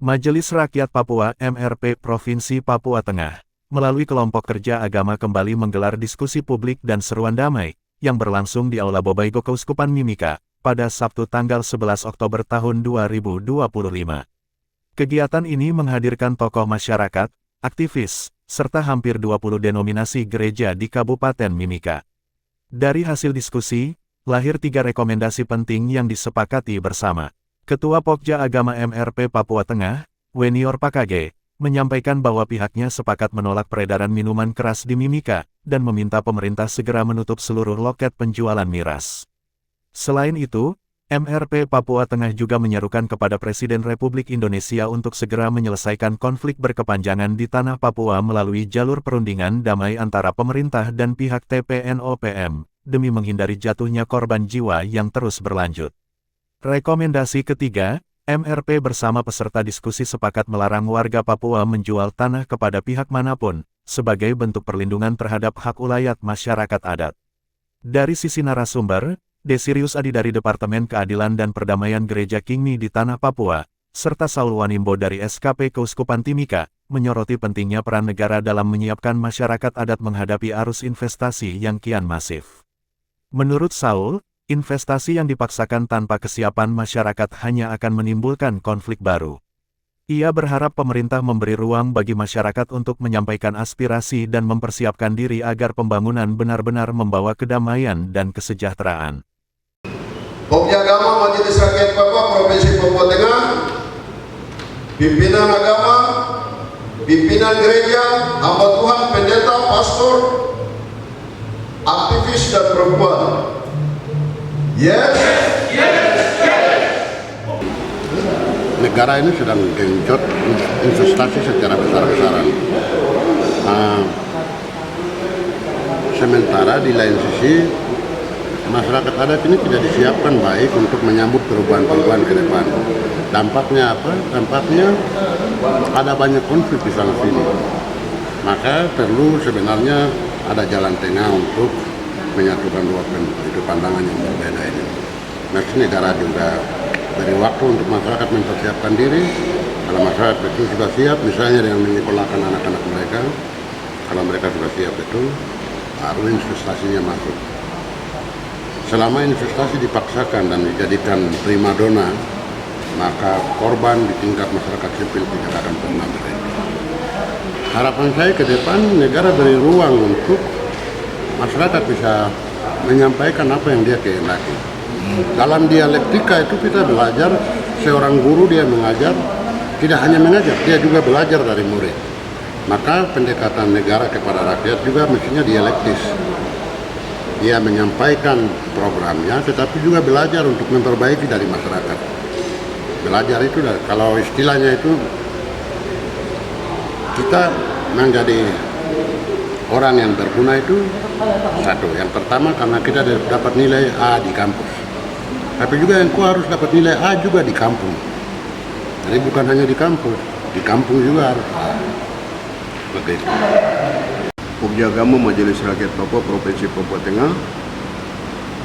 Majelis Rakyat Papua (MRP) Provinsi Papua Tengah, melalui kelompok kerja agama kembali menggelar diskusi publik dan seruan damai, yang berlangsung di Aula Bobaigok Keuskupan Mimika, pada Sabtu tanggal 11 Oktober tahun 2025. Kegiatan ini menghadirkan tokoh masyarakat, aktivis, serta hampir 20 denominasi gereja di Kabupaten Mimika. Dari hasil diskusi, lahir 3 rekomendasi penting yang disepakati bersama. Ketua Pokja Agama MRP Papua Tengah, Wenior Pakage, menyampaikan bahwa pihaknya sepakat menolak peredaran minuman keras di Mimika, dan meminta pemerintah segera menutup seluruh loket penjualan miras. Selain itu, MRP Papua Tengah juga menyerukan kepada Presiden Republik Indonesia untuk segera menyelesaikan konflik berkepanjangan di tanah Papua melalui jalur perundingan damai antara pemerintah dan pihak TPNOPM, demi menghindari jatuhnya korban jiwa yang terus berlanjut. Rekomendasi ketiga, MRP bersama peserta diskusi sepakat melarang warga Papua menjual tanah kepada pihak manapun, sebagai bentuk perlindungan terhadap hak ulayat masyarakat adat. Dari sisi narasumber, Desirius Adi dari Departemen Keadilan dan Perdamaian Gereja Kingmi di Tanah Papua, serta Saul Wanimbo dari SKP Keuskupan Timika, menyoroti pentingnya peran negara dalam menyiapkan masyarakat adat menghadapi arus investasi yang kian masif. Menurut Saul, investasi yang dipaksakan tanpa kesiapan masyarakat hanya akan menimbulkan konflik baru. Ia berharap pemerintah memberi ruang bagi masyarakat untuk menyampaikan aspirasi dan mempersiapkan diri agar pembangunan benar-benar membawa kedamaian dan kesejahteraan. Pokja Agama Majelis Rakyat Papua Provinsi Papua Tengah, pimpinan agama, pimpinan gereja, hamba Tuhan, pendeta, pastor, aktivis dan perempuan. Yes. Negara ini sedang genjot investasi secara besar-besaran. Sementara di lain sisi, masyarakat adat ini tidak disiapkan baik untuk menyambut perubahan-perubahan ke depan. Dampaknya apa? Dampaknya ada banyak konflik di sana sini. Maka perlu sebenarnya ada jalan tengah untuk menyatukan dua pandangan yang berbeda ini. Nanti negara juga beri waktu untuk masyarakat mempersiapkan diri. Kalau masyarakat betul sudah siap, misalnya dengan menyekolahkan anak-anak mereka, kalau mereka sudah siap betul, baru investasinya masuk. Selama investasi dipaksakan dan dijadikan primadona, maka korban di tingkat masyarakat sipil tidak akan pernah berhenti. Harapan saya ke depan, negara beri ruang untuk masyarakat bisa menyampaikan apa yang dia kehendaki. Dalam dialektika itu kita belajar, seorang guru dia mengajar, tidak hanya mengajar, dia juga belajar dari murid. Maka pendekatan negara kepada rakyat juga mestinya dialektis. Dia menyampaikan programnya, tetapi juga belajar untuk memperbaiki dari masyarakat. Belajar itu, kalau istilahnya itu, kita menjadi orang yang berguna itu satu. Yang pertama karena kita dapat nilai A di kampus. Tapi juga yang harus dapat nilai A juga di kampung. Jadi bukan hanya di kampus, di kampung juga harus A. Begitu. Pokja Agama Majelis Rakyat Papua Provinsi Papua Tengah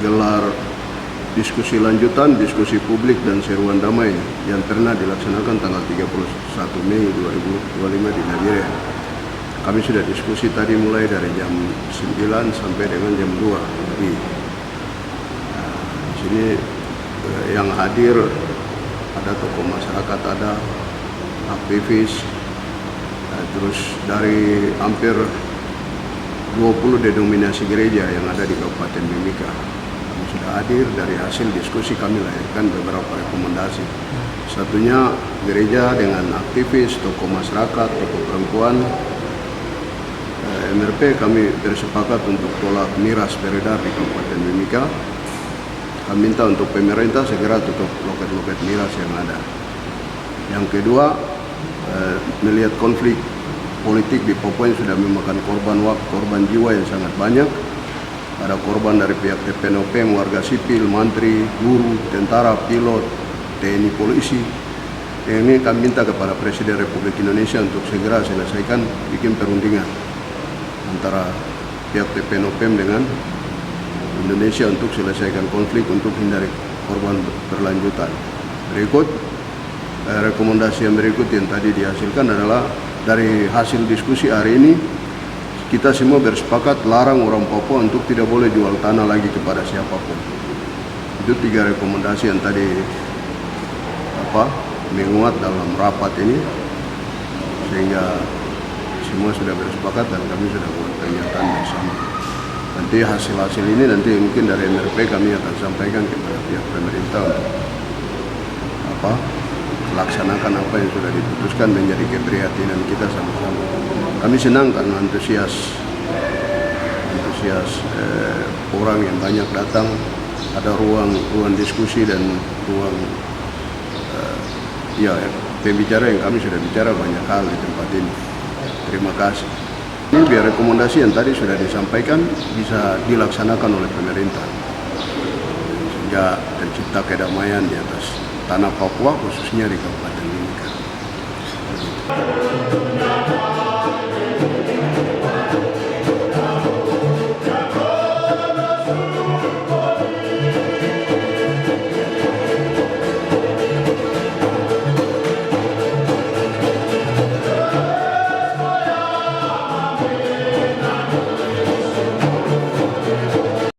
gelar diskusi lanjutan, diskusi publik dan seruan damai yang pernah dilaksanakan tanggal 31 Mei 2025 di Nigeria. Kami sudah diskusi tadi mulai dari jam 9 sampai dengan jam 2 pagi. Di sini yang hadir ada tokoh masyarakat, ada aktivis, terus dari hampir 20 denominasi gereja yang ada di Kabupaten Mimika. Kami sudah hadir. Dari hasil diskusi kami lahirkan beberapa rekomendasi. Satunya gereja dengan aktivis, tokoh masyarakat, tokoh perempuan, MRP kami bersepakat untuk tolak miras beredar di Kabupaten Mimika. Kami minta untuk pemerintah segera tutup loket-loket miras yang ada. Yang kedua, melihat konflik politik di Papua yang sudah memakan korban jiwa yang sangat banyak. Ada korban dari pihak TPNOPM, warga sipil, mantri, guru, tentara, pilot, TNI, polisi. Ini kami minta kepada Presiden Republik Indonesia untuk segera selesaikan bikin perundingan antara pihak TPNOPM dengan Indonesia untuk selesaikan konflik untuk hindari korban berlanjutan. Berikut, rekomendasi yang berikut yang tadi dihasilkan adalah dari hasil diskusi hari ini kita semua bersepakat larang orang Papua untuk tidak boleh jual tanah lagi kepada siapapun. Itu 3 rekomendasi yang tadi menguat dalam rapat ini, sehingga semua sudah bersepakat dan kami sudah buat pernyataan bersama. Nanti hasil-hasil ini nanti mungkin dari MRP kami akan sampaikan kepada pihak pemerintah untuk laksanakan apa yang sudah diputuskan, menjadi keprihatinan kita sama-sama. Kami senang karena antusias orang yang banyak datang, ada ruang diskusi dan ruang pembicara yang kami sudah bicara banyak hal di tempat ini. Terima kasih. Ini biar rekomendasi yang tadi sudah disampaikan bisa dilaksanakan oleh pemerintah, sehingga tercipta kedamaian di atas tanah Papua, khususnya di Kabupaten Mimika.